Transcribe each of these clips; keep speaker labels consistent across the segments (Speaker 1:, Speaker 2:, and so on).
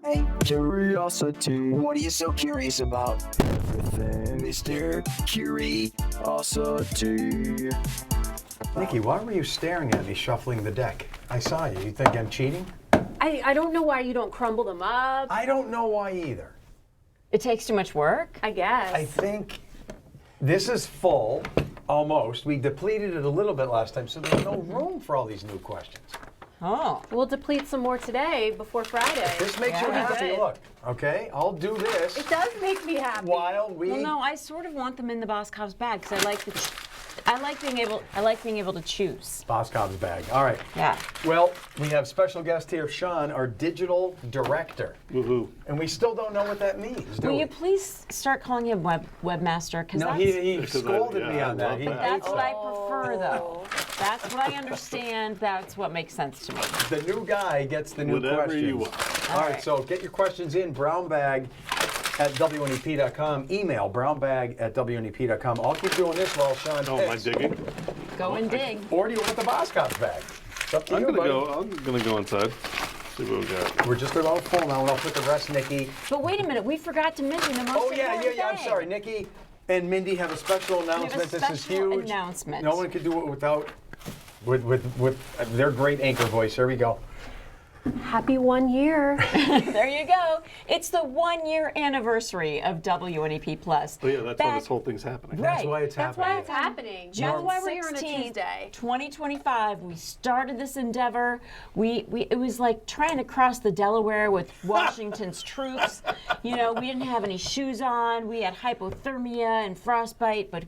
Speaker 1: Hey, curiosity, what are you so curious about? Everything, Mr. Curiosity.
Speaker 2: Nikki, why were you staring at me shuffling the deck? I saw you. You think I'm cheating?
Speaker 3: I don't know why you don't crumble them up.
Speaker 2: I don't know why either.
Speaker 4: It takes too much work?
Speaker 3: I guess.
Speaker 2: I think this is full, almost. We depleted it a little bit last time, so there's no room for all these new questions.
Speaker 4: Oh.
Speaker 3: We'll deplete some more today before Friday.
Speaker 2: This makes you happy, look, okay? I'll do this.
Speaker 3: It does make me happy.
Speaker 2: While we...
Speaker 4: Well, no, I sort of want them in the Boss Cobb's bag because I like being able to choose.
Speaker 2: Boss Cobb's bag. All right.
Speaker 4: Yeah.
Speaker 2: Well, we have special guest here, Shawn, our digital director.
Speaker 5: Woohoo.
Speaker 2: And we still don't know what that means, do
Speaker 4: Will
Speaker 2: we?
Speaker 4: you please start calling him webmaster? Because
Speaker 2: No, he scolded me on that.
Speaker 4: That's what I prefer, though. That's what I understand. That's what makes sense to me.
Speaker 2: The new guy gets the new
Speaker 5: Whatever
Speaker 2: questions.
Speaker 5: you want.
Speaker 2: All right, so get your questions in, brownbag@WNEP.com. Email brownbag@WNEP.com. I'll keep doing this while Shawn
Speaker 5: Oh, am I
Speaker 2: picks.
Speaker 5: digging?
Speaker 4: Go and dig.
Speaker 2: Or do you want the Boss Cobb's bag? It's up to
Speaker 5: I'm
Speaker 2: you,
Speaker 5: gonna
Speaker 2: buddy.
Speaker 5: go inside. See what we got.
Speaker 2: We're just about full now, and I'll put the rest, Nikki.
Speaker 4: But wait a minute, we forgot to mention the most
Speaker 2: Oh, yeah,
Speaker 4: important
Speaker 2: I'm
Speaker 4: thing.
Speaker 2: sorry. Nikki and Mindy have a special announcement. This is
Speaker 4: special
Speaker 2: huge.
Speaker 4: announcement.
Speaker 2: No one could do it without, with their great anchor voice. Here we go.
Speaker 3: Happy 1 year.
Speaker 4: There you go. It's the 1-year anniversary of WNEP Plus.
Speaker 5: Oh yeah, that's why this whole thing's happening.
Speaker 4: Right.
Speaker 2: That's why it's
Speaker 3: That's
Speaker 2: happening.
Speaker 3: why it's happening.
Speaker 4: June
Speaker 3: That's why we're here on a
Speaker 4: 16th,
Speaker 3: Tuesday.
Speaker 4: 2025. We started this endeavor. It was like trying to cross the Delaware with Washington's troops. You know, we didn't have any shoes on. We had hypothermia and frostbite, but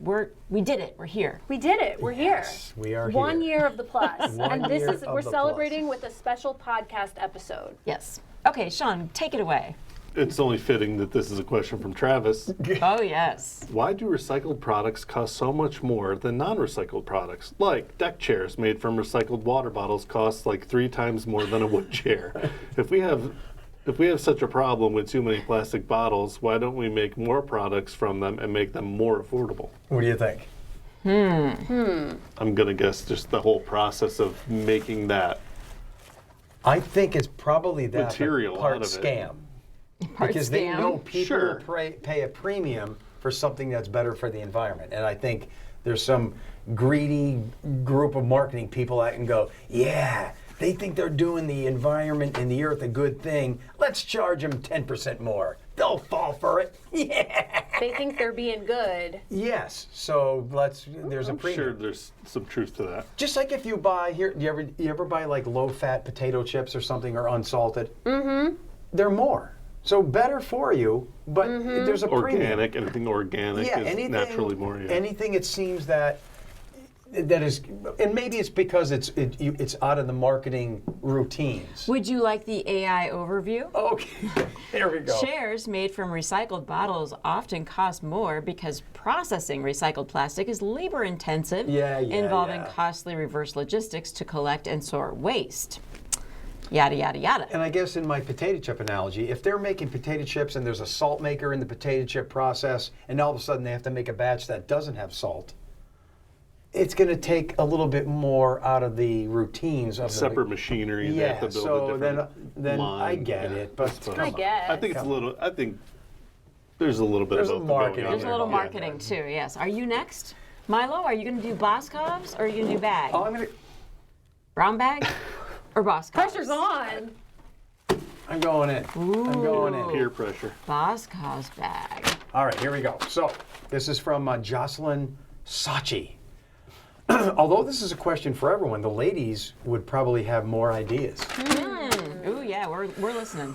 Speaker 4: we did it. We're here.
Speaker 3: We did it. We're
Speaker 2: Yes, we are
Speaker 3: 1
Speaker 2: here.
Speaker 3: year of the plus.
Speaker 2: One
Speaker 3: And this
Speaker 2: year
Speaker 3: is
Speaker 2: of
Speaker 3: we're
Speaker 2: the
Speaker 3: celebrating with a special podcast episode.
Speaker 4: Yes. Okay, Shawn, take it away.
Speaker 5: It's only fitting that this is a question from Travis.
Speaker 4: Oh, yes.
Speaker 5: Why do recycled products cost so much more than non-recycled products? Like deck chairs made from recycled water bottles cost like 3 times more than a wood chair. If we have such a problem with too many plastic bottles, why don't we make more products from them and make them more affordable?
Speaker 2: What do you think?
Speaker 5: I'm gonna guess just the whole process of making that
Speaker 2: I think it's probably that
Speaker 5: material
Speaker 2: part
Speaker 5: out of
Speaker 2: scam.
Speaker 4: Part
Speaker 2: Because they
Speaker 4: scam.
Speaker 2: know people
Speaker 5: Sure.
Speaker 2: will pay a premium for something that's better for the environment. And I think there's some greedy group of marketing people that can go, yeah, they think they're doing the environment and the earth a good thing. Let's charge them 10% more. They'll fall for it. Yeah.
Speaker 3: They think they're being good.
Speaker 2: Yes. So there's a
Speaker 5: I'm
Speaker 2: premium.
Speaker 5: sure there's some truth to that.
Speaker 2: Just like if you buy here, you ever buy like low-fat potato chips or something or unsalted? Mm-hmm. They're more. So better for you, but there's a premium.
Speaker 5: Organic, anything organic is naturally more. Yeah.
Speaker 2: Anything it seems that is, and maybe it's because it's out of the marketing routines.
Speaker 4: Would you like the AI overview?
Speaker 2: Okay, there we go.
Speaker 4: Chairs made from recycled bottles often cost more because processing recycled plastic is labor intensive, involving costly reverse logistics to collect and sort waste. Yada, yada, yada.
Speaker 2: And I guess in my potato chip analogy, if they're making potato chips and there's a salt maker in the potato chip process, and all of a sudden they have to make a batch that doesn't have salt, it's going to take a little bit more out of the routines of
Speaker 5: Separate machinery. They have to build a different
Speaker 2: then
Speaker 5: line.
Speaker 2: I get it, but
Speaker 5: suppose.
Speaker 2: come
Speaker 3: I
Speaker 2: on.
Speaker 3: guess.
Speaker 5: I think it's a little. I think there's a little bit
Speaker 2: There's
Speaker 5: of
Speaker 2: a
Speaker 5: both
Speaker 2: marketing.
Speaker 5: going on
Speaker 4: There's a
Speaker 5: there.
Speaker 4: little
Speaker 5: Yeah.
Speaker 4: marketing too, yes. Are you next? Milo, are you going to do Boss Cobbs or are you going to do bag?
Speaker 2: Oh, I'm going to.
Speaker 4: Brown bag or Boss Cobbs?
Speaker 3: Pressure's on.
Speaker 2: I'm going in. I'm going in.
Speaker 5: Peer pressure.
Speaker 4: Boss Cobbs bag.
Speaker 2: All right, here we go. So this is from Jocelyn Sachi. Although this is a question for everyone, the ladies would probably have more ideas.
Speaker 4: Ooh, yeah, we're listening.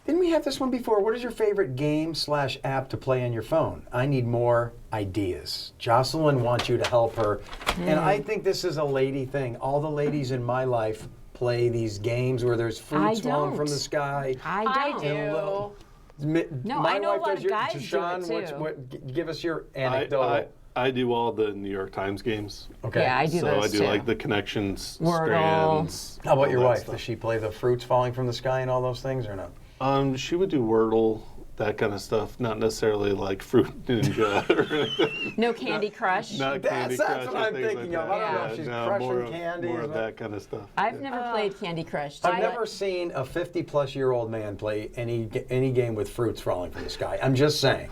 Speaker 2: Didn't we have this one before? What is your favorite game/app to play on your phone? I need more ideas. Jocelyn wants you to help her. And I think this is a lady thing. All the ladies in my life play these games where there's fruits falling from the sky.
Speaker 4: I don't.
Speaker 2: And little-
Speaker 4: No,
Speaker 2: my
Speaker 4: I know
Speaker 2: wife
Speaker 4: a lot
Speaker 2: does
Speaker 4: of
Speaker 2: your,
Speaker 4: guys do it,
Speaker 2: Shawn,
Speaker 4: too.
Speaker 2: give us your anecdote.
Speaker 5: I do all the New York Times games.
Speaker 2: Okay.
Speaker 4: Yeah, I do
Speaker 5: So
Speaker 4: those
Speaker 5: I do
Speaker 4: too.
Speaker 5: like the connections,
Speaker 4: Wordle.
Speaker 5: strands.
Speaker 2: How about
Speaker 5: all
Speaker 2: your
Speaker 5: that
Speaker 2: wife?
Speaker 5: stuff.
Speaker 2: Does she play the fruits falling from the sky and all those things or no?
Speaker 5: She would do Wordle. that kind of stuff. Not necessarily like Fruit Ninja or anything.
Speaker 4: No Candy Crush.
Speaker 5: Not Candy Crush
Speaker 2: That's what
Speaker 5: or
Speaker 2: I'm
Speaker 5: things
Speaker 2: thinking
Speaker 5: like
Speaker 2: of.
Speaker 5: that.
Speaker 2: I don't know if she's crushing
Speaker 5: more
Speaker 2: candy.
Speaker 5: More of that kind of stuff.
Speaker 4: I've never played Candy Crush.
Speaker 2: I've never seen a 50-plus-year-old man play any game with fruits falling from the sky. I'm just saying.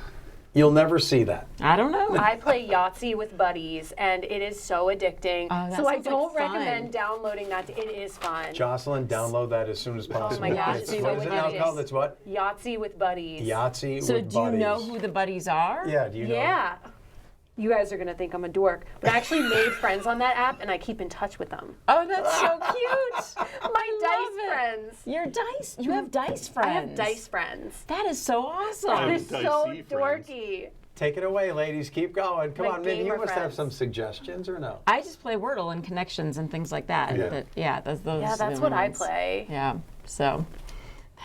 Speaker 2: You'll never see that.
Speaker 4: I don't know.
Speaker 3: I play Yahtzee with buddies, and it is so addicting.
Speaker 4: Oh, that
Speaker 3: so I
Speaker 4: sounds like
Speaker 3: don't
Speaker 4: fun.
Speaker 3: recommend downloading that. It is fun.
Speaker 2: Jocelyn, download that as soon as possible.
Speaker 3: my gosh,
Speaker 2: It's,
Speaker 3: it's
Speaker 2: what
Speaker 3: so
Speaker 2: is it now
Speaker 3: addictive.
Speaker 2: called? It's what?
Speaker 3: Yahtzee with buddies.
Speaker 2: Yahtzee
Speaker 4: So
Speaker 2: with
Speaker 4: do you
Speaker 2: buddies.
Speaker 4: know who the buddies are?
Speaker 2: Yeah, do you know?
Speaker 3: Yeah. You guys are going to think I'm a dork, but I actually made friends on that app, and I keep in touch with them.
Speaker 4: Oh, that's so cute.
Speaker 3: My
Speaker 4: love
Speaker 3: dice
Speaker 4: it.
Speaker 3: friends.
Speaker 4: Your dice. You have dice friends.
Speaker 3: I have dice friends.
Speaker 4: That is so awesome.
Speaker 5: have
Speaker 3: It's so
Speaker 5: dicey friends.
Speaker 3: dorky.
Speaker 2: Take it away, ladies. Keep going. Come
Speaker 3: My
Speaker 2: on, Mindy. You
Speaker 3: gamer
Speaker 2: must have
Speaker 3: friends.
Speaker 2: some suggestions, or no?
Speaker 4: I just play Wordle and connections and things like that.
Speaker 2: Yeah.
Speaker 4: Those
Speaker 3: Yeah,
Speaker 4: are
Speaker 3: that's
Speaker 4: the
Speaker 3: what I
Speaker 4: ones.
Speaker 3: play.
Speaker 4: Yeah. So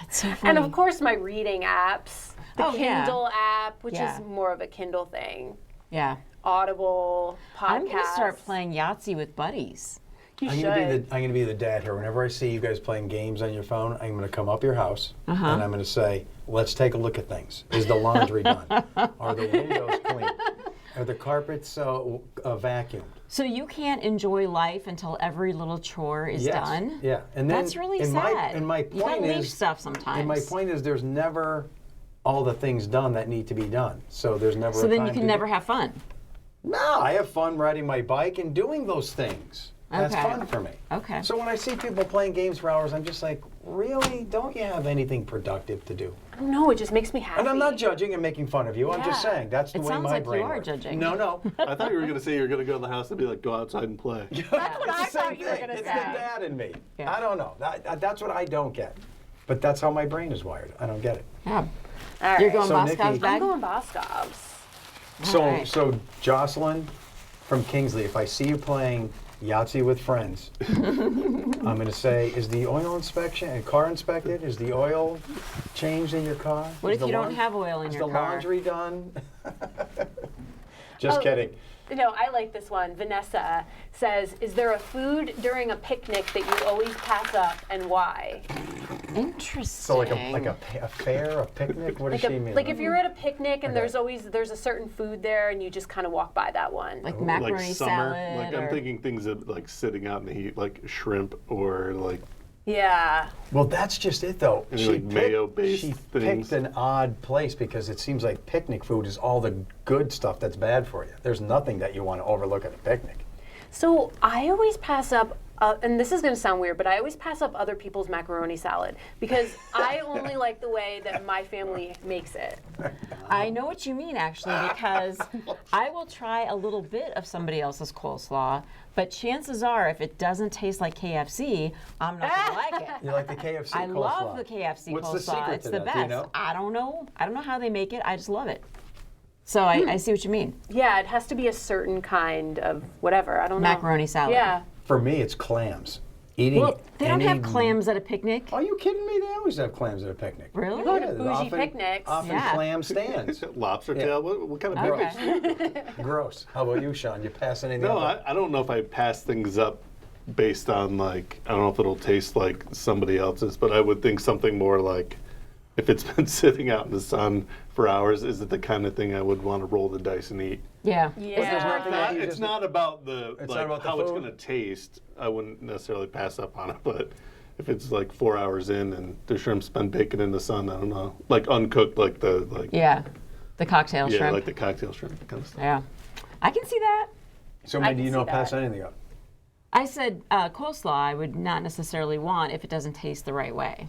Speaker 4: that's so funny.
Speaker 3: And of course, my reading apps. The
Speaker 4: Oh, yeah.
Speaker 3: Kindle app, which
Speaker 4: Yeah.
Speaker 3: is more of a Kindle thing.
Speaker 4: yeah.
Speaker 3: Audible, podcasts.
Speaker 4: I'm gonna start playing Yahtzee with buddies.
Speaker 3: You
Speaker 2: I'm
Speaker 3: should.
Speaker 2: gonna be the dad here. Whenever I see you guys playing games on your phone, I'm gonna come up your house
Speaker 4: Uh-huh.
Speaker 2: and I'm gonna say, "Let's take a look at things. Is the laundry done? Are the windows clean? Are the carpets vacuumed?"
Speaker 4: So you can't enjoy life until every little chore is
Speaker 2: Yes.
Speaker 4: done.
Speaker 2: Yeah, and then
Speaker 4: That's really
Speaker 2: and
Speaker 4: sad.
Speaker 2: My
Speaker 4: You gotta
Speaker 2: point
Speaker 4: leave
Speaker 2: is,
Speaker 4: stuff sometimes.
Speaker 2: and my point is, there's never all the things done that need to be done. So there's never.
Speaker 4: So
Speaker 2: a
Speaker 4: then
Speaker 2: time
Speaker 4: you
Speaker 2: to
Speaker 4: can never
Speaker 2: do-
Speaker 4: have fun.
Speaker 2: No, I have fun riding my bike and doing those things. That's
Speaker 4: Okay.
Speaker 2: fun for me.
Speaker 4: Okay.
Speaker 2: So when I see people playing games for hours, I'm just like, really? Don't you have anything productive to do?
Speaker 3: I don't know, it just makes me happy.
Speaker 2: And I'm not judging and making fun of you. I'm just
Speaker 3: Yeah.
Speaker 2: saying that's the
Speaker 4: It
Speaker 2: way
Speaker 4: sounds
Speaker 2: my
Speaker 4: like you
Speaker 2: brain
Speaker 4: are
Speaker 2: works.
Speaker 4: judging.
Speaker 2: No.
Speaker 5: I thought you were going to say you were going to go in the house and be like, go outside and play.
Speaker 3: That's what
Speaker 2: It's
Speaker 3: I
Speaker 2: the same
Speaker 3: thought you were
Speaker 2: thing.
Speaker 3: going to
Speaker 2: It's
Speaker 3: say.
Speaker 2: the dad in me.
Speaker 4: Yeah.
Speaker 2: I don't know. That's what I don't get. But that's how my brain is wired. I don't get it.
Speaker 4: Yeah.
Speaker 3: All right.
Speaker 4: You're going
Speaker 2: So,
Speaker 4: Boscov's
Speaker 2: Nikki-
Speaker 3: I'm
Speaker 4: bag?
Speaker 3: going Boscov's.
Speaker 2: So,
Speaker 4: right.
Speaker 2: so Jocelyn from Kingsley, if I see you playing Yahtzee with friends, I'm going to say, is the oil car inspected? Is the oil changed in your car?
Speaker 4: What
Speaker 2: Is
Speaker 4: if
Speaker 2: the
Speaker 4: you don't
Speaker 2: laun-
Speaker 4: have oil in
Speaker 2: Is
Speaker 4: your
Speaker 2: the
Speaker 4: car?
Speaker 2: laundry done? Just
Speaker 3: Oh.
Speaker 2: kidding.
Speaker 3: No, I like this one. Vanessa says, is there a food during a picnic that you always pass up and why?
Speaker 4: Interesting.
Speaker 2: So like a fair, a picnic? What does
Speaker 3: Like,
Speaker 2: she mean?
Speaker 3: like if you're at a picnic and
Speaker 2: Okay.
Speaker 3: there's a certain food there and you just kind of walk by that one.
Speaker 4: like
Speaker 5: Like
Speaker 4: macaroni
Speaker 5: summer.
Speaker 4: salad.
Speaker 5: Like I'm
Speaker 4: or-
Speaker 5: thinking things that like sitting out in the heat, like shrimp or like
Speaker 3: Yeah.
Speaker 2: Well, that's just it, though.
Speaker 5: Any, like, mayo-based
Speaker 2: she
Speaker 5: things?
Speaker 2: picked an odd place because it seems like picnic food is all the good stuff that's bad for you. There's nothing that you want to overlook at a picnic.
Speaker 3: So I always pass up, and this is going to sound weird, but I always pass up other people's macaroni salad because I only like the way that my family makes it.
Speaker 4: I know what you mean, actually, because I will try a little bit of somebody else's coleslaw, but chances are, if it doesn't taste like KFC, I'm not gonna like it.
Speaker 2: You like the KFC
Speaker 4: I
Speaker 2: coleslaw?
Speaker 4: love the KFC
Speaker 2: What's
Speaker 4: coleslaw.
Speaker 2: the secret
Speaker 4: It's
Speaker 2: to
Speaker 4: the
Speaker 2: that?
Speaker 4: best.
Speaker 2: Do you know?
Speaker 4: I don't know. I don't know how they make it. I just love it. So I see what you mean.
Speaker 3: Yeah, it has to be a certain kind of whatever. I don't know.
Speaker 4: Macaroni salad.
Speaker 3: Yeah.
Speaker 2: For me, it's clams. Eating.
Speaker 4: Well, they don't have
Speaker 2: any-
Speaker 4: clams at a picnic.
Speaker 2: Are you kidding me? They always have clams at a picnic.
Speaker 4: Really?
Speaker 3: You go to
Speaker 2: there's
Speaker 3: bougie picnics.
Speaker 2: Often
Speaker 4: Yeah.
Speaker 2: clam stands.
Speaker 5: lobster
Speaker 2: Yeah.
Speaker 5: tail. What kind of
Speaker 4: Okay.
Speaker 2: Gross. How about you, Shawn? You pass anything
Speaker 5: No,
Speaker 2: up?
Speaker 5: I don't know if I pass things up based on like I don't know if it'll taste like somebody else's, but I would think something more like if it's been sitting out in the sun for hours, is it the kind of thing I would want to roll the dice and eat?
Speaker 4: Yeah.
Speaker 3: Yeah.
Speaker 2: there's nothing that you
Speaker 5: It's
Speaker 2: just-
Speaker 5: not about the
Speaker 2: It's
Speaker 5: like,
Speaker 2: not about the
Speaker 5: how it's
Speaker 2: food?
Speaker 5: going to taste. I wouldn't necessarily pass up on it, but if it's like 4 hours in and the shrimp's been baking in the sun, I don't know, like uncooked, like the
Speaker 4: Yeah. The cocktail
Speaker 5: yeah,
Speaker 4: shrimp.
Speaker 5: like the cocktail shrimp kind of stuff.
Speaker 4: Yeah. I can see that.
Speaker 2: So
Speaker 3: I
Speaker 2: maybe
Speaker 3: can
Speaker 2: you
Speaker 3: see
Speaker 2: don't pass
Speaker 3: that.
Speaker 2: anything up.
Speaker 4: I said coleslaw I would not necessarily want if it doesn't taste the right way.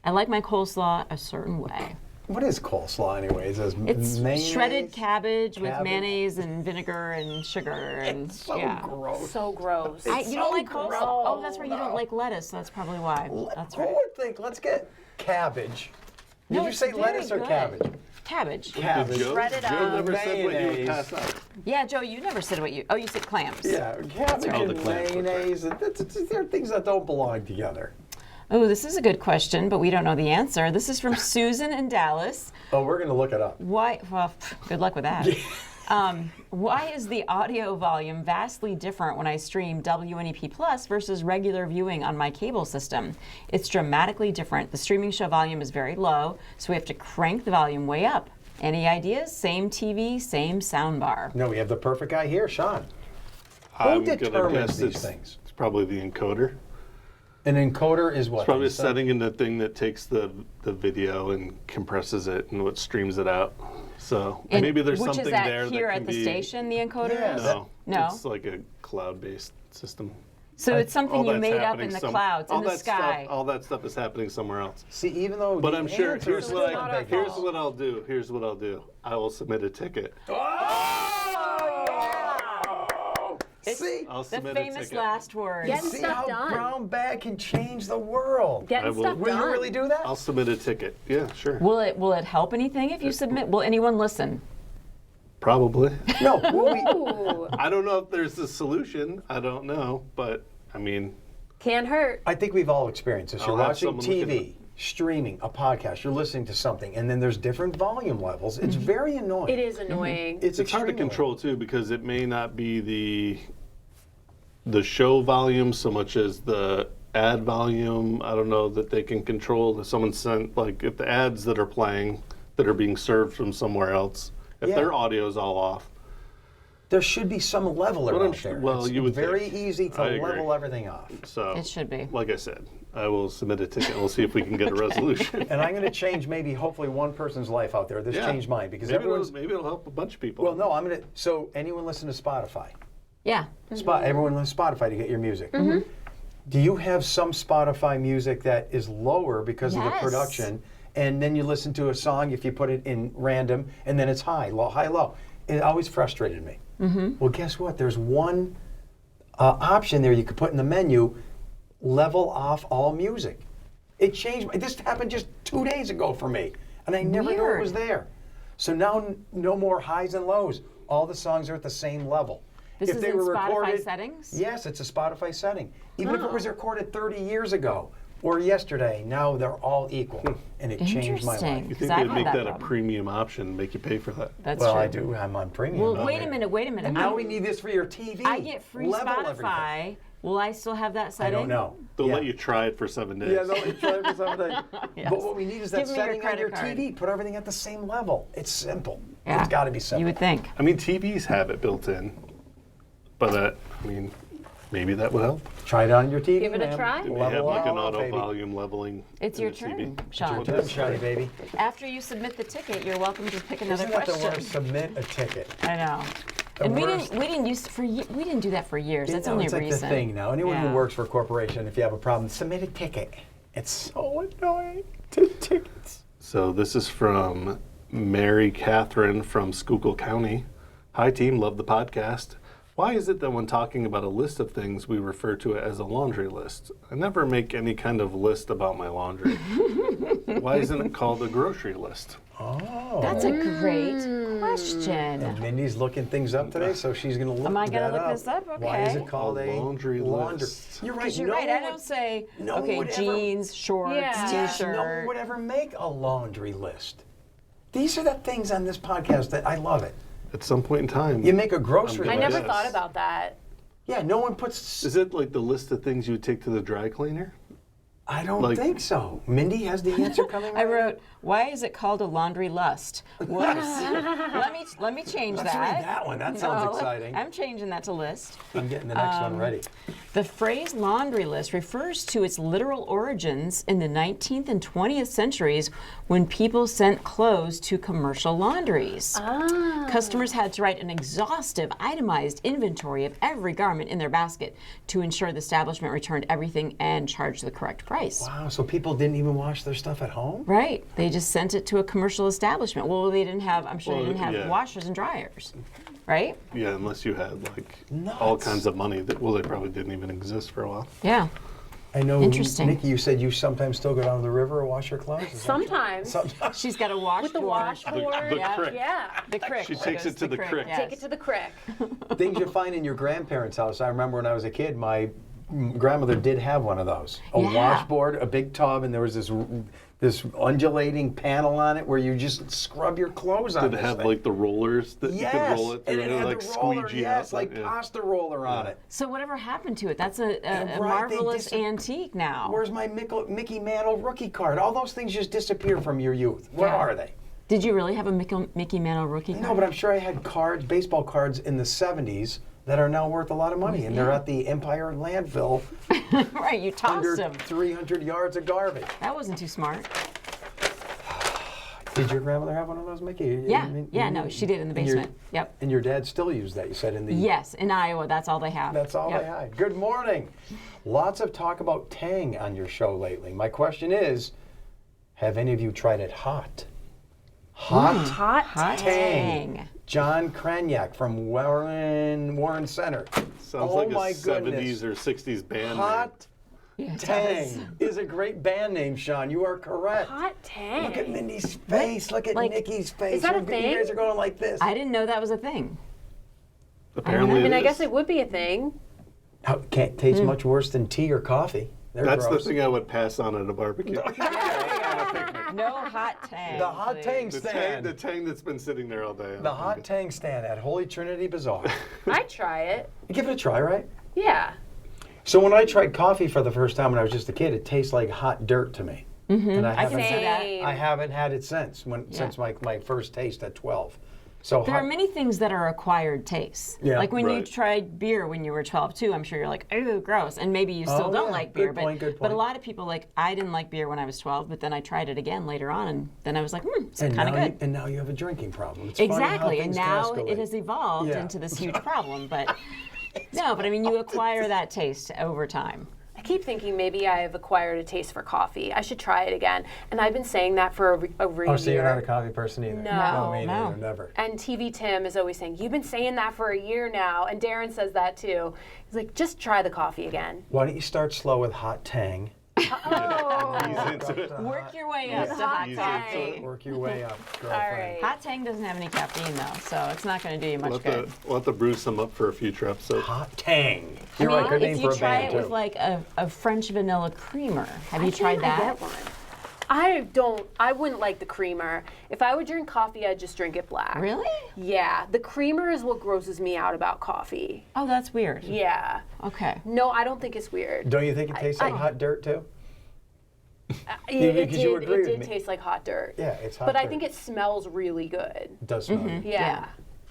Speaker 4: I like my coleslaw a certain way.
Speaker 2: What is coleslaw anyway? It says
Speaker 4: It's
Speaker 2: mayonnaise?
Speaker 4: shredded cabbage with
Speaker 2: Cabbage?
Speaker 4: mayonnaise and vinegar and sugar and
Speaker 2: So
Speaker 4: yeah.
Speaker 2: gross.
Speaker 3: So gross.
Speaker 4: You don't
Speaker 2: so
Speaker 4: like coleslaw?
Speaker 3: gross.
Speaker 4: Oh, that's right. You don't like lettuce. That's probably why. That's
Speaker 2: Who
Speaker 4: right.
Speaker 2: would think? Let's get cabbage. Did
Speaker 4: No,
Speaker 2: you
Speaker 4: it's
Speaker 2: say
Speaker 4: very
Speaker 2: lettuce or
Speaker 4: good.
Speaker 2: cabbage?
Speaker 4: Cabbage.
Speaker 2: Cabbage.
Speaker 5: Joe,
Speaker 3: Shredded
Speaker 5: Joe
Speaker 3: up.
Speaker 5: never said what you would
Speaker 2: Mayonnaise.
Speaker 5: pass up.
Speaker 4: Yeah, Joe, you never said what you. Oh, you said clams.
Speaker 2: Yeah, cabbage
Speaker 5: Oh, the
Speaker 2: and
Speaker 5: clams were
Speaker 2: mayonnaise. There are things that don't belong together.
Speaker 4: Oh, this is a good question, but we don't know the answer. This is from Susan in Dallas.
Speaker 2: Oh, we're going to look it up.
Speaker 4: Why? Well, good luck with that. Why is the audio volume vastly different when I stream WNEP Plus versus regular viewing on my cable system? It's dramatically different. The streaming show volume is very low, so we have to crank the volume way up. Any ideas? Same TV, same soundbar.
Speaker 2: No, we have the perfect guy here, Shawn.
Speaker 5: I'm
Speaker 2: Who
Speaker 5: gonna
Speaker 2: determines
Speaker 5: guess
Speaker 2: these
Speaker 5: it's,
Speaker 2: things?
Speaker 5: it's probably the encoder.
Speaker 2: An encoder is what?
Speaker 5: It's probably a
Speaker 2: So-
Speaker 5: setting in the thing that takes the video and compresses it and what streams it out. So
Speaker 4: And
Speaker 5: maybe there's
Speaker 4: which
Speaker 5: something
Speaker 4: is that
Speaker 5: there
Speaker 4: here
Speaker 5: that
Speaker 4: at
Speaker 5: can
Speaker 4: the
Speaker 5: be.
Speaker 4: station, the encoder
Speaker 2: Yeah,
Speaker 4: is?
Speaker 5: No,
Speaker 4: No?
Speaker 5: it's like a cloud-based system.
Speaker 4: So it's something
Speaker 5: All
Speaker 4: you
Speaker 5: that's
Speaker 4: made up
Speaker 5: happening
Speaker 4: in the
Speaker 5: some-
Speaker 4: clouds,
Speaker 5: all
Speaker 4: in the
Speaker 5: that
Speaker 4: sky.
Speaker 5: Stuff, all that stuff is happening somewhere else.
Speaker 2: See, even though
Speaker 5: But
Speaker 2: the
Speaker 5: I'm sure.
Speaker 2: answer
Speaker 5: Here's
Speaker 2: is
Speaker 5: what
Speaker 2: not
Speaker 3: our
Speaker 2: big.
Speaker 5: Here's
Speaker 3: fault.
Speaker 5: what I'll do. Here's what I'll do. I will submit a ticket.
Speaker 2: See,
Speaker 5: I'll
Speaker 4: The
Speaker 5: submit a
Speaker 4: famous
Speaker 5: ticket.
Speaker 4: last words.
Speaker 3: Getting
Speaker 2: see
Speaker 3: stuff
Speaker 2: how
Speaker 3: done.
Speaker 2: brown bag can change the world.
Speaker 3: Getting
Speaker 5: I will-
Speaker 3: stuff
Speaker 2: Will
Speaker 3: done.
Speaker 2: you really do that?
Speaker 5: I'll submit a ticket. Yeah, sure.
Speaker 4: Will it help anything if you submit? Will anyone listen?
Speaker 5: Probably.
Speaker 2: No. will we-
Speaker 3: Ooh,
Speaker 5: I don't know if there's a solution. I don't know, but I mean,
Speaker 3: can't hurt.
Speaker 2: I think we've all experienced this. You're
Speaker 5: I'll have
Speaker 2: watching
Speaker 5: someone look into
Speaker 2: TV, streaming, a podcast, you're listening to something, and then there's different volume levels. It's very annoying.
Speaker 3: It is annoying.
Speaker 2: It's
Speaker 5: it's hard to
Speaker 2: extremely
Speaker 5: control too because it may not be the show volume so much as the ad volume. I don't know that they can control. If someone sent like if the ads that are playing that are being served from somewhere else, if
Speaker 2: Yeah.
Speaker 5: their audio's all off.
Speaker 2: There should be some leveler
Speaker 5: Well, I'm
Speaker 2: out
Speaker 5: sure-
Speaker 2: there.
Speaker 5: well,
Speaker 2: It's
Speaker 5: you would
Speaker 2: very
Speaker 5: think.
Speaker 2: easy to
Speaker 5: I agree.
Speaker 2: level everything off.
Speaker 5: So
Speaker 4: It should be.
Speaker 5: Like I said, I will submit a ticket. We'll see if we can get a resolution.
Speaker 2: And I'm going to change maybe hopefully one person's life out there. This
Speaker 5: Yeah.
Speaker 2: changed mine because
Speaker 5: maybe
Speaker 2: everyone's.
Speaker 5: maybe it'll help a bunch of people.
Speaker 2: Well, no, I'm going to. So anyone listen to Spotify?
Speaker 4: Yeah.
Speaker 2: Everyone listens to Spotify to get your music.
Speaker 4: Mm-hmm.
Speaker 2: Do you have some Spotify music that is lower because of the
Speaker 4: Yes.
Speaker 2: production, and then you listen to a song if you put it in random, and then it's high, low? It always frustrated me.
Speaker 4: Mm-hmm.
Speaker 2: Well, guess what? There's one option there you could put in the menu: level off all music. It changed. This happened just 2 days ago for me, and I never knew it was
Speaker 4: Weird.
Speaker 2: there. So now, no more highs and lows. All the songs are at the same level.
Speaker 4: This
Speaker 2: If
Speaker 4: is
Speaker 2: they
Speaker 4: in
Speaker 2: were
Speaker 4: Spotify
Speaker 2: recorded,
Speaker 4: settings?
Speaker 2: Yes, it's a Spotify setting. Even if it
Speaker 4: Oh.
Speaker 2: was recorded 30 years ago or yesterday, now they're all equal, and it changed my
Speaker 4: Interesting.
Speaker 2: life.
Speaker 5: you
Speaker 4: 'Cause
Speaker 5: think
Speaker 4: I've
Speaker 5: they'd
Speaker 4: had
Speaker 5: make
Speaker 4: that
Speaker 5: that a
Speaker 4: problem.
Speaker 5: premium option, make you pay for that?
Speaker 4: That's
Speaker 2: Well,
Speaker 4: true.
Speaker 2: I do. I'm on premium.
Speaker 4: Well,
Speaker 2: out
Speaker 4: wait a
Speaker 2: here.
Speaker 4: minute.
Speaker 2: And now we need this for your TV.
Speaker 4: I get free
Speaker 2: Level
Speaker 4: Spotify.
Speaker 2: everything.
Speaker 4: Will I still have that
Speaker 2: I
Speaker 4: setting?
Speaker 2: don't know.
Speaker 5: They'll
Speaker 2: Yeah.
Speaker 5: let you try it for 7 days.
Speaker 2: Yeah, they'll let you try it for 7 days.
Speaker 4: Yes.
Speaker 2: But what we need is that
Speaker 4: Give me your
Speaker 2: setting on
Speaker 4: credit
Speaker 2: your
Speaker 4: card.
Speaker 2: TV. Put everything at the same level. It's simple.
Speaker 4: Yeah.
Speaker 2: It's got to be simple.
Speaker 4: You would think.
Speaker 5: I mean, TVs have it built in, but I mean, maybe that would help.
Speaker 2: Try it on your TV.
Speaker 3: Give it a
Speaker 2: ma'am.
Speaker 3: try.
Speaker 5: They may
Speaker 2: Level
Speaker 5: have like an
Speaker 2: all
Speaker 5: auto
Speaker 2: baby.
Speaker 5: volume leveling.
Speaker 4: It's
Speaker 5: in
Speaker 4: your
Speaker 5: the TV.
Speaker 4: turn, Shawn.
Speaker 2: Good, Shiny baby.
Speaker 4: After you submit the ticket, you're welcome to pick another
Speaker 2: Isn't that the
Speaker 4: question.
Speaker 2: word? Submit a ticket.
Speaker 4: I know.
Speaker 2: The
Speaker 4: And
Speaker 2: worst-
Speaker 4: we didn't do that for years. That's
Speaker 2: You know,
Speaker 4: only
Speaker 2: it's like
Speaker 4: recent.
Speaker 2: the thing now. Anyone
Speaker 4: Yeah.
Speaker 2: who works for a corporation, if you have a problem, submit a ticket. It's so annoying. 2 tickets.
Speaker 5: So this is from Mary Catherine from Schuylkill County. Hi team, love the podcast. Why is it that when talking about a list of things, we refer to it as a laundry list? I never make any kind of list about my laundry. Why isn't it called a grocery list?
Speaker 2: Oh.
Speaker 4: That's a great question.
Speaker 2: And Mindy's looking things up today, so she's going to look
Speaker 4: Am I gonna
Speaker 2: that
Speaker 4: look
Speaker 2: up.
Speaker 4: this up?
Speaker 2: Why is
Speaker 4: Okay.
Speaker 2: it called
Speaker 5: A
Speaker 2: a
Speaker 5: laundry list.
Speaker 2: You're right.
Speaker 4: Because you're
Speaker 2: no
Speaker 4: right. I
Speaker 2: one-
Speaker 4: don't say,
Speaker 2: no one
Speaker 4: okay,
Speaker 2: would ever-
Speaker 4: jeans, shorts,
Speaker 3: Yeah.
Speaker 2: Yes,
Speaker 4: t-shirt.
Speaker 2: no one would ever make a laundry list. These are the things on this podcast that I love it.
Speaker 5: At some point in time.
Speaker 2: You make a grocery
Speaker 3: I
Speaker 5: I'm
Speaker 2: list.
Speaker 3: never
Speaker 5: Yes.
Speaker 3: thought about that.
Speaker 2: Yeah, no one puts.
Speaker 5: Is it like the list of things you would take to the dry cleaner?
Speaker 2: I don't
Speaker 5: like-
Speaker 2: think so. Mindy has the answer coming.
Speaker 4: I
Speaker 2: right
Speaker 4: wrote, why is it called a laundry lust? Whoops. let me change
Speaker 2: Let's
Speaker 4: that.
Speaker 2: read that one. That sounds
Speaker 4: No,
Speaker 2: exciting.
Speaker 4: I'm changing that to list.
Speaker 2: I'm getting the next one ready.
Speaker 4: The phrase laundry list refers to its literal origins in the 19th and 20th centuries when people sent clothes to commercial laundries. Customers had to write an exhaustive, itemized inventory of every garment in their basket to ensure the establishment returned everything and charged the correct price.
Speaker 2: Wow, so people didn't even wash their stuff at home?
Speaker 4: Right. They just sent it to a commercial establishment. Well, they didn't have, I'm sure
Speaker 5: Well,
Speaker 4: they didn't have
Speaker 5: yeah.
Speaker 4: washers and dryers. Right?
Speaker 5: Yeah, unless you had like all
Speaker 2: Nuts.
Speaker 5: kinds of money that, well, they probably didn't even exist for a while.
Speaker 4: Yeah.
Speaker 2: I know,
Speaker 4: Interesting.
Speaker 2: Nikki, you said you sometimes still go down to the river or wash your clothes? Is that true?
Speaker 3: Sometimes.
Speaker 2: Sometimes.
Speaker 4: She's got a washboard.
Speaker 3: With the washboard.
Speaker 5: The
Speaker 4: Yeah.
Speaker 5: crick.
Speaker 3: Yeah.
Speaker 4: The crick.
Speaker 5: She takes
Speaker 4: goes
Speaker 5: it to the crick.
Speaker 4: yes.
Speaker 3: Take it to the crick.
Speaker 2: Things you find in your grandparents' house. I remember when I was a kid, my grandmother did have one of those. A
Speaker 4: Yeah.
Speaker 2: washboard, a big tub, and there was this this undulating panel on it where you just scrub your clothes on.
Speaker 5: Did it
Speaker 2: this
Speaker 5: have
Speaker 2: thing.
Speaker 5: like the rollers that you could roll it through
Speaker 2: and it had
Speaker 5: like
Speaker 2: the roller,
Speaker 5: squeegee
Speaker 2: yes,
Speaker 5: out?
Speaker 2: like
Speaker 5: Yeah.
Speaker 2: pasta roller on it.
Speaker 4: So whatever happened to it? That's a
Speaker 2: Right, they
Speaker 4: marvelous antique now.
Speaker 2: Where's my Mickey Mantle rookie card? All those things just disappear from your youth. Where
Speaker 4: Yeah.
Speaker 2: are they?
Speaker 4: Did you really have a Mickey Mantle rookie card?
Speaker 2: No, but I'm sure I had cards, baseball cards in the 70s that are now worth a lot of money, and they're at the Empire landfill
Speaker 4: Right, you tossed
Speaker 2: under
Speaker 4: them.
Speaker 2: 300 yards of garbage.
Speaker 4: That wasn't too smart.
Speaker 2: Did your grandmother have one of those, Mickey?
Speaker 4: Yeah, no, she did in the
Speaker 2: And your-
Speaker 4: basement. Yep.
Speaker 2: And your dad still used that, you said, in the...
Speaker 4: Yes, in Iowa, that's all they have.
Speaker 2: That's all
Speaker 4: Yep.
Speaker 2: they had. Good morning. Lots of talk about Tang on your show lately. My question is, have any of you tried it hot? Hot
Speaker 3: Hot
Speaker 4: Tang.
Speaker 2: John Kraniak from Warren Center.
Speaker 5: Sounds
Speaker 2: Oh
Speaker 5: like
Speaker 2: my
Speaker 5: a 70s
Speaker 2: goodness.
Speaker 5: or 60s band.
Speaker 2: Hot
Speaker 4: Yeah, it does.
Speaker 2: Tang is a great band name, Shawn. You are correct.
Speaker 3: Hot Tang.
Speaker 2: Look at Mindy's face. Look at
Speaker 4: Like,
Speaker 2: Nikki's face.
Speaker 3: is that a
Speaker 2: You
Speaker 3: thing?
Speaker 2: guys are going like this.
Speaker 4: I didn't know that was a thing.
Speaker 5: Apparently,
Speaker 3: I mean,
Speaker 5: it
Speaker 3: I
Speaker 5: is.
Speaker 3: guess it would be a thing.
Speaker 2: Can't taste much worse than tea or coffee. They're
Speaker 5: That's
Speaker 2: gross.
Speaker 5: the thing I would pass on at a barbecue.
Speaker 4: No hot Tang.
Speaker 2: The hot
Speaker 4: please.
Speaker 2: Tang
Speaker 5: the
Speaker 2: stand.
Speaker 5: tang that's been sitting there all day.
Speaker 2: The hot Tang stand at Holy Trinity Bazaar.
Speaker 3: I'd try it.
Speaker 2: Give it a try, right?
Speaker 3: Yeah.
Speaker 2: So when I tried coffee for the first time when I was just a kid, it tastes like hot dirt to me. And
Speaker 4: I can see that.
Speaker 3: Same.
Speaker 2: I haven't had it since since my first taste at 12. So
Speaker 4: There are many things that are acquired tastes.
Speaker 2: Yeah.
Speaker 4: Like when you
Speaker 5: Right.
Speaker 4: tried beer when you were 12 too, I'm sure you're like, oh, gross. And maybe you still
Speaker 2: Oh,
Speaker 4: don't
Speaker 2: yeah.
Speaker 4: like beer.
Speaker 2: Good point, good
Speaker 4: But a
Speaker 2: point.
Speaker 4: lot of people, like, I didn't like beer when I was 12, but then I tried it again later on, and then I was like, it's
Speaker 2: and
Speaker 4: kind of
Speaker 2: now
Speaker 4: good.
Speaker 2: and now you have a drinking problem. It's funny how
Speaker 4: Exactly, and
Speaker 2: things can
Speaker 4: now
Speaker 2: escalate.
Speaker 4: it has evolved
Speaker 2: Yeah.
Speaker 4: into this huge problem. But no, but I mean, you acquire that taste over time.
Speaker 3: I keep thinking maybe I have acquired a taste for coffee. I should try it again. And I've been saying that for over a
Speaker 2: Oh, so you're
Speaker 3: year.
Speaker 2: not a coffee person either?
Speaker 3: No.
Speaker 2: me
Speaker 4: No.
Speaker 2: neither, never.
Speaker 3: And TV Tim is always saying, you've been saying that for a year now. And Darren says that too. He's like, just try the coffee again.
Speaker 2: Why don't you start slow with hot Tang?
Speaker 3: Oh.
Speaker 5: Ease into it.
Speaker 4: Work your way up to
Speaker 3: Hot
Speaker 4: hot
Speaker 5: Easy.
Speaker 4: coffee.
Speaker 2: Work your way up, girlfriend.
Speaker 3: All right.
Speaker 4: Hot Tang doesn't have any caffeine though, so it's not going to do you much good.
Speaker 5: We'll have to brew some up for a future episode.
Speaker 2: Hot Tang.
Speaker 4: I
Speaker 2: You're
Speaker 4: mean,
Speaker 2: right, good name
Speaker 4: if
Speaker 2: for
Speaker 4: you
Speaker 2: a
Speaker 4: try
Speaker 2: band
Speaker 4: it with
Speaker 2: too.
Speaker 4: like a French vanilla creamer, have you tried
Speaker 3: Why can't I
Speaker 4: that?
Speaker 3: get one? I wouldn't like the creamer. If I would drink coffee, I'd just drink it black.
Speaker 4: Really?
Speaker 3: Yeah. The creamer is what grosses me out about coffee.
Speaker 4: Oh, that's weird.
Speaker 3: Yeah.
Speaker 4: Okay.
Speaker 3: No, I don't think it's weird.
Speaker 2: Don't you think it tastes like hot dirt too?
Speaker 3: It
Speaker 2: because you agree with
Speaker 3: did
Speaker 2: me.
Speaker 3: taste like hot dirt.
Speaker 2: Yeah, it's hot
Speaker 3: But I
Speaker 2: dirt.
Speaker 3: think it smells really good.
Speaker 2: It does smell good.
Speaker 3: Yeah.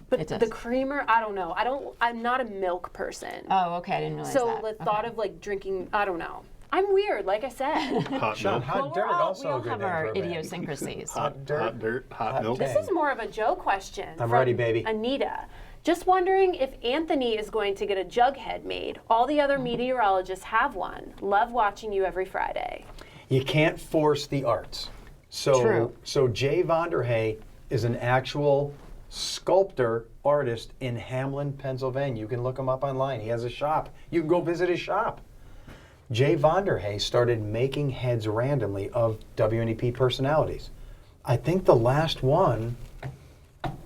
Speaker 3: But
Speaker 4: It does.
Speaker 3: the creamer, I don't know. I'm not a milk person.
Speaker 4: Oh, okay. I didn't realize
Speaker 3: so
Speaker 4: that.
Speaker 3: the thought of like drinking, I don't know. I'm weird, like I said.
Speaker 5: Hot
Speaker 2: Shawn,
Speaker 5: milk.
Speaker 2: hot
Speaker 4: Well,
Speaker 2: dirt
Speaker 4: we
Speaker 2: also
Speaker 4: all
Speaker 2: a good
Speaker 4: have
Speaker 2: name
Speaker 4: our
Speaker 2: for a band.
Speaker 4: idiosyncrasies.
Speaker 5: Hot dirt, hot
Speaker 2: Hot
Speaker 5: milk.
Speaker 2: Tang.
Speaker 3: This is more of a Joe question.
Speaker 2: I'm
Speaker 3: from
Speaker 2: ready, baby.
Speaker 3: Anita. Just wondering if Anthony is going to get a jug head made. All the other meteorologists have one. Love watching you every Friday.
Speaker 2: You can't force the arts. So,
Speaker 4: True.
Speaker 2: so Jay Vonderhay is an actual sculptor artist in Hamlin, Pennsylvania. You can look him up online. He has a shop. You can go visit his shop. Jay Vonderhay started making heads randomly of WNEP personalities. I think the last one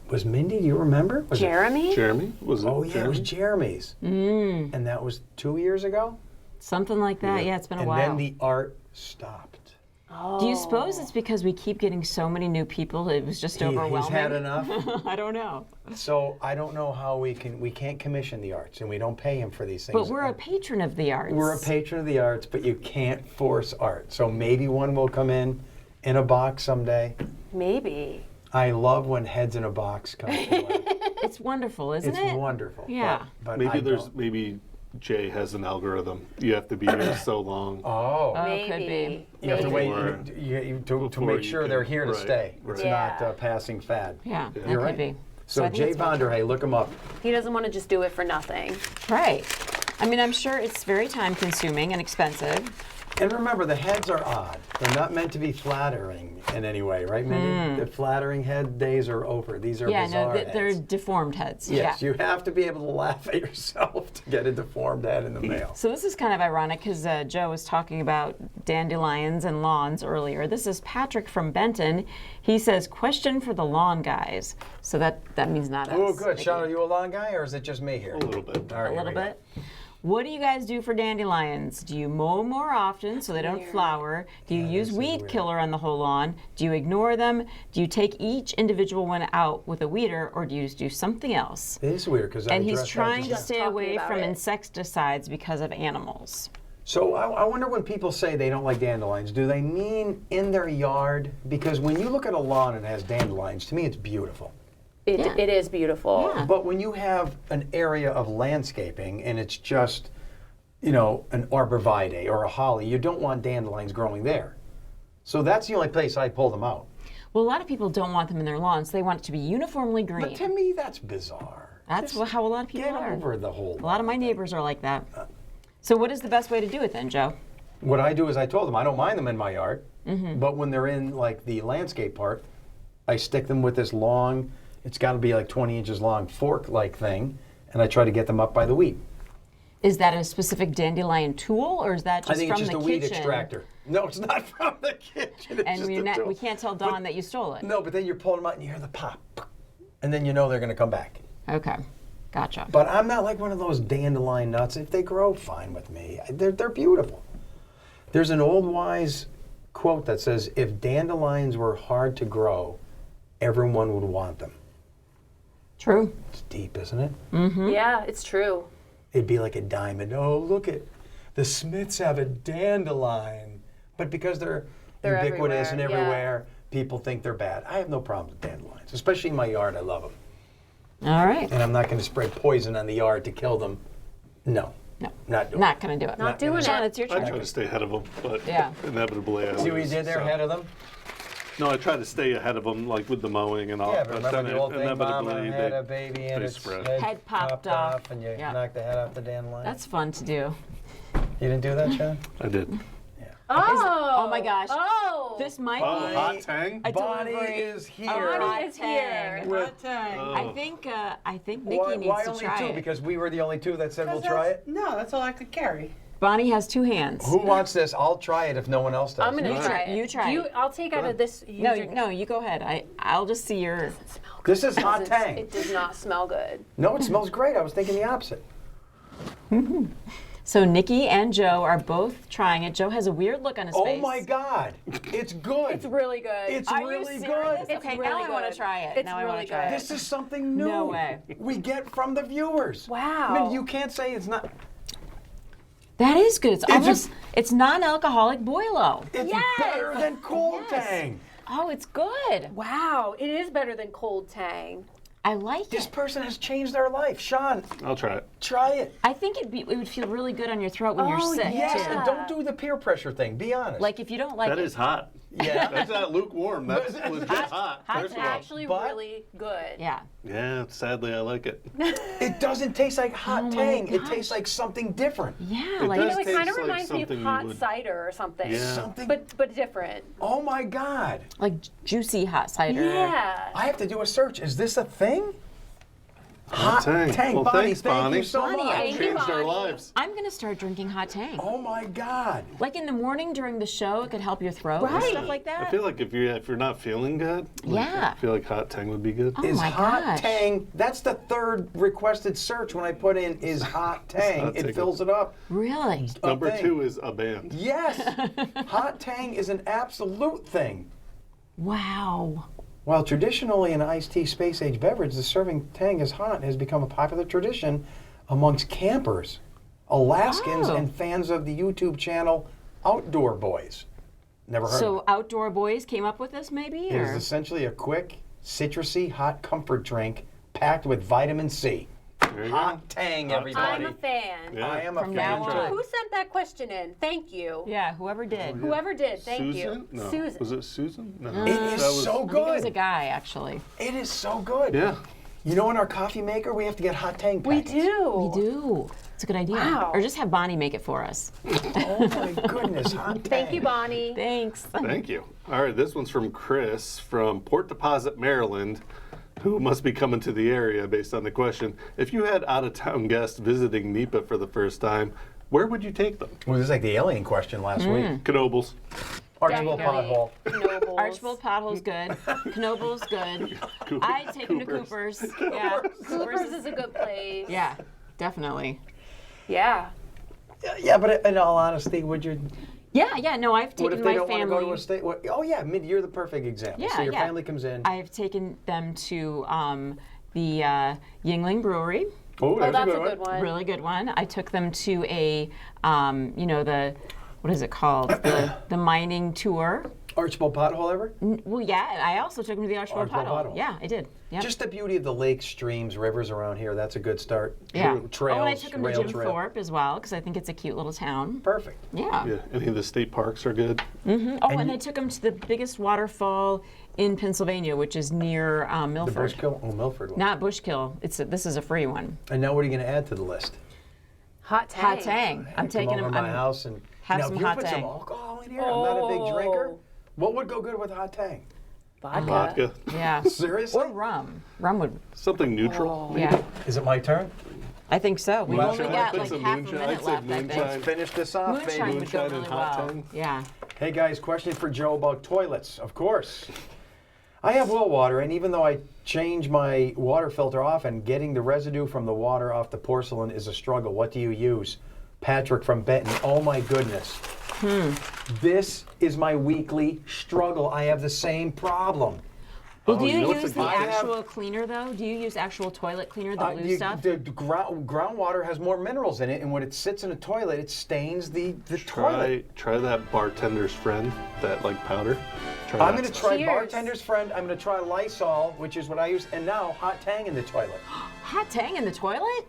Speaker 2: was Mindy. Do you remember? Was it-
Speaker 3: Jeremy?
Speaker 5: Jeremy? Was it?
Speaker 2: Oh yeah, it was
Speaker 5: Jeremy?
Speaker 2: Jeremy's. And that was 2 years ago.
Speaker 4: Something like that. Yeah, it's been a
Speaker 2: And
Speaker 4: while.
Speaker 2: then the art stopped.
Speaker 4: Do you suppose it's because we keep getting so many new people? It was just
Speaker 2: He's
Speaker 4: overwhelming.
Speaker 2: had enough.
Speaker 4: I don't know.
Speaker 2: So I don't know how we can't commission the arts, and we don't pay him for these things.
Speaker 4: But we're a patron of the arts.
Speaker 2: We're a patron of the arts, but you can't force art. So maybe one will come in a box someday.
Speaker 3: Maybe.
Speaker 2: I love when heads in a box come to life.
Speaker 4: It's wonderful, isn't
Speaker 2: It's
Speaker 4: it?
Speaker 2: wonderful.
Speaker 4: Yeah.
Speaker 2: But
Speaker 5: Maybe
Speaker 2: don't-
Speaker 5: maybe Jay has an algorithm. You have to be here so long.
Speaker 2: Oh.
Speaker 3: Maybe.
Speaker 4: could be.
Speaker 2: You have to wait
Speaker 5: Before-
Speaker 2: to
Speaker 5: before
Speaker 2: make
Speaker 5: you
Speaker 2: sure
Speaker 5: can-
Speaker 2: they're here to
Speaker 5: right,
Speaker 2: stay.
Speaker 5: right.
Speaker 2: It's
Speaker 3: Yeah.
Speaker 2: not a passing fad.
Speaker 4: Yeah, that
Speaker 2: You're
Speaker 4: could
Speaker 2: right.
Speaker 4: be.
Speaker 2: So
Speaker 4: I think
Speaker 2: Jay
Speaker 4: it's wonderful.
Speaker 2: Vonderhay, look him up.
Speaker 3: He doesn't want to just do it for nothing.
Speaker 4: Right. I mean, I'm sure it's very time consuming and expensive.
Speaker 2: And remember, the heads are odd. They're not meant to be flattering in any way, right, Mindy? The flattering head days are over. These are
Speaker 4: Yeah,
Speaker 2: bizarre
Speaker 4: no, they're
Speaker 2: heads.
Speaker 4: deformed heads.
Speaker 2: Yes,
Speaker 4: yeah.
Speaker 2: you have to be able to laugh at yourself to get a deformed head in the mail.
Speaker 4: So this is kind of ironic because Joe was talking about dandelions and lawns earlier. This is Patrick from Benton. He says, question for the lawn guys. So that means not us.
Speaker 2: Oh, good.
Speaker 4: Nikki.
Speaker 2: Shawn, are you a lawn guy, or is it just me here?
Speaker 5: A little bit.
Speaker 2: All right,
Speaker 4: A
Speaker 2: here
Speaker 4: little
Speaker 2: we go.
Speaker 4: bit. What do you guys do for dandelions? Do you mow more often so they don't flower? Do you use weed killer on the whole lawn? Do you ignore them? Do you take each individual one out with a weeder, or do you do something else?
Speaker 2: It is weird because
Speaker 4: And he's trying to stay
Speaker 3: talking
Speaker 4: away
Speaker 3: about
Speaker 4: from
Speaker 3: it.
Speaker 4: insecticides because of animals.
Speaker 2: So I wonder when people say they don't like dandelions, do they mean in their yard? Because when you look at a lawn and it has dandelions, to me it's beautiful.
Speaker 3: It is beautiful.
Speaker 4: Yeah.
Speaker 2: But when you have an area of landscaping and it's just, you know, an arborvitae or a holly, you don't want dandelions growing there. So that's the only place I pull them out.
Speaker 4: Well, a lot of people don't want them in their lawns. They want it to be uniformly green.
Speaker 2: But to me, that's bizarre.
Speaker 4: That's
Speaker 2: Just
Speaker 4: how a lot of people
Speaker 2: get
Speaker 4: are.
Speaker 2: over the whole.
Speaker 4: A lot of my neighbors are like that. So what is the best way to do it then, Joe?
Speaker 2: What I do is I told them I don't mind them in my yard, but when they're in like the landscape part, I stick them with this long, it's got to be like 20 inches long fork-like thing, and I try to get them up by the weed.
Speaker 4: Is that a specific dandelion tool, or is that just
Speaker 2: I think
Speaker 4: from
Speaker 2: it's just
Speaker 4: the
Speaker 2: a weed
Speaker 4: kitchen?
Speaker 2: extractor. No, it's not from the kitchen. It's
Speaker 4: And
Speaker 2: just
Speaker 4: we're
Speaker 2: a
Speaker 4: not,
Speaker 2: tool.
Speaker 4: we can't tell Dawn that you stole it.
Speaker 2: No, but then you're pulling them out and you hear the pop, and then you know they're going to come back.
Speaker 4: Okay, gotcha.
Speaker 2: But I'm not like one of those dandelion nuts. If they grow, fine with me. They're beautiful. There's an old wise quote that says, if dandelions were hard to grow, everyone would want them.
Speaker 4: True.
Speaker 2: It's deep, isn't it?
Speaker 3: Yeah, it's true.
Speaker 2: It'd be like a diamond. Oh, look at the Smiths have a dandelion. But because they're ubiquitous and
Speaker 3: everywhere, yeah.
Speaker 2: everywhere, people think they're bad. I have no problem with dandelions, especially in my yard. I love them.
Speaker 4: All right.
Speaker 2: And I'm not going to spread poison on the yard to kill them. No.
Speaker 4: No.
Speaker 2: Not doing
Speaker 4: Not going to do it.
Speaker 3: Not doing
Speaker 4: Shawn,
Speaker 3: it.
Speaker 4: it's your
Speaker 5: I
Speaker 4: turn.
Speaker 5: try to stay ahead of them, but
Speaker 4: Yeah.
Speaker 5: inevitably I
Speaker 2: See what you
Speaker 5: lose,
Speaker 2: did there,
Speaker 5: so.
Speaker 2: ahead of them?
Speaker 5: No, I try to stay ahead of them, like with the mowing and all.
Speaker 2: Yeah, but remember
Speaker 5: then
Speaker 2: the old thing, Mama
Speaker 5: inevitably
Speaker 2: had
Speaker 5: they-
Speaker 2: a baby and
Speaker 5: they
Speaker 2: its
Speaker 5: spread.
Speaker 4: Head popped off.
Speaker 2: and you
Speaker 4: Yeah.
Speaker 2: knocked the head off the dandelion.
Speaker 4: That's fun to do.
Speaker 2: You didn't do that, Shawn?
Speaker 5: I did.
Speaker 4: Oh my gosh.
Speaker 3: Oh!
Speaker 4: This might
Speaker 5: Oh,
Speaker 4: be
Speaker 5: hot Tang?
Speaker 4: a
Speaker 2: Bonnie
Speaker 4: delivery.
Speaker 2: is here.
Speaker 3: Bonnie is
Speaker 4: Tang.
Speaker 3: here.
Speaker 2: With-
Speaker 4: I think Nikki
Speaker 2: why
Speaker 4: needs to
Speaker 2: only
Speaker 4: try
Speaker 2: two?
Speaker 4: it.
Speaker 2: Because we were the only two that said we'll try it?
Speaker 6: No, that's all I could carry.
Speaker 4: Bonnie has two hands.
Speaker 2: Who wants this? I'll try it if no one else does.
Speaker 3: I'm gonna
Speaker 4: You
Speaker 3: try
Speaker 4: try-
Speaker 3: it.
Speaker 4: you try it.
Speaker 3: I'll take out of this. You
Speaker 4: No,
Speaker 3: drink it.
Speaker 4: no, you go ahead. I'll just see your.
Speaker 2: This is hot Tang.
Speaker 3: It does not smell good.
Speaker 2: No, it smells great. I was thinking the opposite.
Speaker 4: So Nikki and Joe are both trying it. Joe has a weird look on his face.
Speaker 2: Oh my God. It's good.
Speaker 3: It's really good.
Speaker 2: It's
Speaker 4: Are you
Speaker 2: really
Speaker 4: serious?
Speaker 2: good.
Speaker 3: It's
Speaker 4: Okay,
Speaker 3: really
Speaker 4: now I want
Speaker 3: good.
Speaker 4: to try it.
Speaker 3: It's
Speaker 4: now I want
Speaker 3: really
Speaker 4: to try
Speaker 3: good.
Speaker 4: it.
Speaker 2: This is something new.
Speaker 4: No way.
Speaker 2: We get from the viewers.
Speaker 3: Wow.
Speaker 2: I mean, you can't say it's not.
Speaker 4: That is good. It's
Speaker 2: It's
Speaker 4: almost. It's non-alcoholic boilo.
Speaker 2: It's
Speaker 3: Yes.
Speaker 2: better than Cold
Speaker 4: Yes.
Speaker 2: Tang.
Speaker 4: Oh, it's good.
Speaker 3: Wow, it is better than Cold Tang.
Speaker 4: I like
Speaker 2: This
Speaker 4: it.
Speaker 2: person has changed their life. Shawn,
Speaker 5: I'll try it.
Speaker 2: try it.
Speaker 4: I think it would feel really good on your throat when you're
Speaker 3: Oh,
Speaker 4: sick
Speaker 2: Yes,
Speaker 4: too.
Speaker 2: and don't do the peer pressure thing. Be honest.
Speaker 4: Like if you don't like
Speaker 5: That
Speaker 4: it.
Speaker 5: is hot.
Speaker 2: Yeah.
Speaker 5: That's not lukewarm. That's legit hot.
Speaker 4: hot
Speaker 5: First
Speaker 3: It's
Speaker 5: of all.
Speaker 3: actually
Speaker 2: But-
Speaker 3: really good.
Speaker 4: Yeah.
Speaker 5: Yeah, sadly I like it.
Speaker 2: It doesn't taste like hot
Speaker 4: Oh my
Speaker 2: Tang. It
Speaker 4: gosh.
Speaker 2: tastes like something different.
Speaker 4: Yeah.
Speaker 5: It
Speaker 4: Like
Speaker 3: You
Speaker 5: does
Speaker 3: know, it
Speaker 5: taste
Speaker 3: kind of
Speaker 5: like
Speaker 3: reminds me of
Speaker 5: something you
Speaker 3: hot
Speaker 5: would-
Speaker 3: cider or something.
Speaker 5: Yeah.
Speaker 2: Something.
Speaker 3: But different.
Speaker 2: Oh my God.
Speaker 4: like juicy hot cider.
Speaker 3: Yeah.
Speaker 2: I have to do a search. Is this a thing?
Speaker 5: Hot Tang. Well,
Speaker 2: Bonnie,
Speaker 5: thanks,
Speaker 2: thank
Speaker 5: Bonnie.
Speaker 2: you so
Speaker 4: Bonnie,
Speaker 2: much.
Speaker 3: Thank you,
Speaker 5: Changed our
Speaker 3: Bonnie.
Speaker 5: lives.
Speaker 4: I'm gonna start drinking hot Tang.
Speaker 2: Oh my God.
Speaker 4: Like in the morning during the show, it could help your throat and
Speaker 3: Right.
Speaker 4: stuff like that.
Speaker 5: I feel like if you're not feeling good, like,
Speaker 4: Yeah.
Speaker 5: I feel like hot Tang would be good.
Speaker 4: Oh
Speaker 2: Is
Speaker 4: my
Speaker 2: hot
Speaker 4: gosh.
Speaker 2: Tang, that's the third requested search when I put in is hot Tang.
Speaker 5: Hot Tang.
Speaker 2: It fills it up.
Speaker 4: Really?
Speaker 5: Number
Speaker 2: thing.
Speaker 5: 2 is a band.
Speaker 2: Yes. Hot Tang is an absolute thing.
Speaker 4: Wow.
Speaker 2: While traditionally an iced tea space age beverage, the serving Tang as hot has become a popular tradition amongst campers, Alaskans,
Speaker 4: Oh.
Speaker 2: and fans of the YouTube channel Outdoor Boys. Never heard of
Speaker 4: So
Speaker 2: it.
Speaker 4: outdoor boys came up with this, maybe?
Speaker 2: It is
Speaker 4: Or?
Speaker 2: essentially a quick, citrusy, hot comfort drink packed with vitamin C.
Speaker 5: There you go.
Speaker 2: Hot Tang,
Speaker 5: Hot
Speaker 2: everybody.
Speaker 3: I'm a fan.
Speaker 5: Yeah.
Speaker 2: I am a
Speaker 4: From
Speaker 2: fan
Speaker 4: now
Speaker 2: too.
Speaker 4: on.
Speaker 3: Who sent that question in? Thank you.
Speaker 4: Yeah, whoever did.
Speaker 3: Whoever did, thank
Speaker 5: Susan?
Speaker 3: you.
Speaker 5: No.
Speaker 3: Susan.
Speaker 5: Was it Susan? No.
Speaker 2: It is
Speaker 5: That was-
Speaker 2: so
Speaker 4: I think it was a
Speaker 2: good.
Speaker 4: guy, actually.
Speaker 2: It is so good.
Speaker 5: Yeah.
Speaker 2: You know, in our coffee maker, we have to get hot Tang
Speaker 3: We
Speaker 2: packets.
Speaker 3: do.
Speaker 4: We do. It's a good idea.
Speaker 3: Wow.
Speaker 4: Or just have Bonnie make it for us.
Speaker 2: Oh my goodness, hot Tang.
Speaker 3: Thank you, Bonnie.
Speaker 4: Thanks.
Speaker 5: Thank you. All right, this one's from Chris from Port Deposit, Maryland, who must be coming to the area based on the question. If you had out-of-town guests visiting NEPA for the first time, where would you take them?
Speaker 2: Well, this is like the alien question last week.
Speaker 5: Knobles.
Speaker 2: Archibald
Speaker 3: Definitely.
Speaker 2: Pothole.
Speaker 3: Knobles.
Speaker 4: Archibald Pothole's good. Knoble's good. I'd take him to
Speaker 5: Cooper's.
Speaker 4: Cooper's. Yeah.
Speaker 3: Cooper's is a good place.
Speaker 4: Yeah, definitely.
Speaker 3: Yeah.
Speaker 2: Yeah, but in all honesty, would you?
Speaker 4: Yeah, no, I've
Speaker 2: What if
Speaker 4: taken
Speaker 2: they
Speaker 4: my
Speaker 2: don't want to
Speaker 4: family.
Speaker 2: go to a state? Oh yeah, Mindy, you're the perfect example.
Speaker 4: Yeah,
Speaker 2: so your
Speaker 4: yeah.
Speaker 2: family comes in.
Speaker 4: I've taken them to the Yingling Brewery.
Speaker 2: Oh,
Speaker 3: Oh, that's a good one.
Speaker 4: Really good one. I took them to a, the, what is it called? The mining tour.
Speaker 2: Archibald Pothole ever?
Speaker 4: Well, yeah, I also took them to the Archibald
Speaker 2: Archibald
Speaker 4: Pothole.
Speaker 2: Pothole.
Speaker 4: Yeah, I did. Yep.
Speaker 2: Just the beauty of the lakes, streams, rivers around here. That's a good start.
Speaker 4: yeah.
Speaker 2: Trails,
Speaker 4: Oh, and I took them to
Speaker 2: rail
Speaker 4: Jim
Speaker 2: trail.
Speaker 4: Thorpe as well because I think it's a cute little town.
Speaker 2: Perfect.
Speaker 4: Yeah.
Speaker 5: Yeah, any of the state parks are good.
Speaker 4: Oh, and I took them to the biggest waterfall in Pennsylvania, which is near
Speaker 2: The
Speaker 4: Milford.
Speaker 2: Bushkill? Oh, Milford one.
Speaker 4: Not Bushkill. This is a free one.
Speaker 2: And now what are you going to add to the list?
Speaker 3: Hot Tang.
Speaker 4: Hot Tang. I'm taking
Speaker 2: Come over
Speaker 4: them.
Speaker 2: to my house and
Speaker 4: have
Speaker 2: now,
Speaker 4: some
Speaker 2: if you
Speaker 4: Hot
Speaker 2: put some
Speaker 4: Tang.
Speaker 2: alcohol in here. I'm not a big drinker.
Speaker 3: Oh.
Speaker 2: What would go good with hot tang?
Speaker 3: Vodka.
Speaker 5: Vodka.
Speaker 4: Yeah.
Speaker 2: Seriously?
Speaker 4: Or rum. Rum would.
Speaker 5: Something neutral.
Speaker 4: Yeah.
Speaker 2: Is it my turn?
Speaker 4: I think so. We've only
Speaker 5: Moonshine.
Speaker 4: got
Speaker 5: Put
Speaker 4: like
Speaker 5: some
Speaker 4: half a
Speaker 5: moonshine.
Speaker 4: minute
Speaker 5: I'd say
Speaker 4: left, I
Speaker 5: moonshine.
Speaker 4: think.
Speaker 2: Finish this off,
Speaker 4: Moonshine
Speaker 2: baby.
Speaker 4: would go
Speaker 5: Moonshine
Speaker 4: really
Speaker 5: and hot
Speaker 4: well.
Speaker 5: tang.
Speaker 4: Yeah.
Speaker 2: Hey guys, question for Joe about toilets. Of course. I have well water, and even though I change my water filter often, getting the residue from the water off the porcelain is a struggle. What do you use? Patrick from Benton. Oh my goodness. This is my weekly struggle. I have the same problem.
Speaker 4: Well, do
Speaker 5: you
Speaker 4: you
Speaker 5: know what's
Speaker 4: use
Speaker 5: a
Speaker 4: the
Speaker 5: good-
Speaker 2: I have-
Speaker 4: actual cleaner though? Do you use actual toilet cleaner, the blue stuff?
Speaker 2: The groundwater has more minerals in it, and when it sits in a toilet, it stains the toilet.
Speaker 5: Try that bartender's friend, that like powder. Try
Speaker 2: I'm
Speaker 5: that
Speaker 2: going to
Speaker 5: stuff.
Speaker 2: try
Speaker 3: Cheers.
Speaker 2: Bartender's Friend. I'm going to try Lysol, which is what I use, and now Hot Tang in the toilet.
Speaker 4: Hot Tang in the toilet?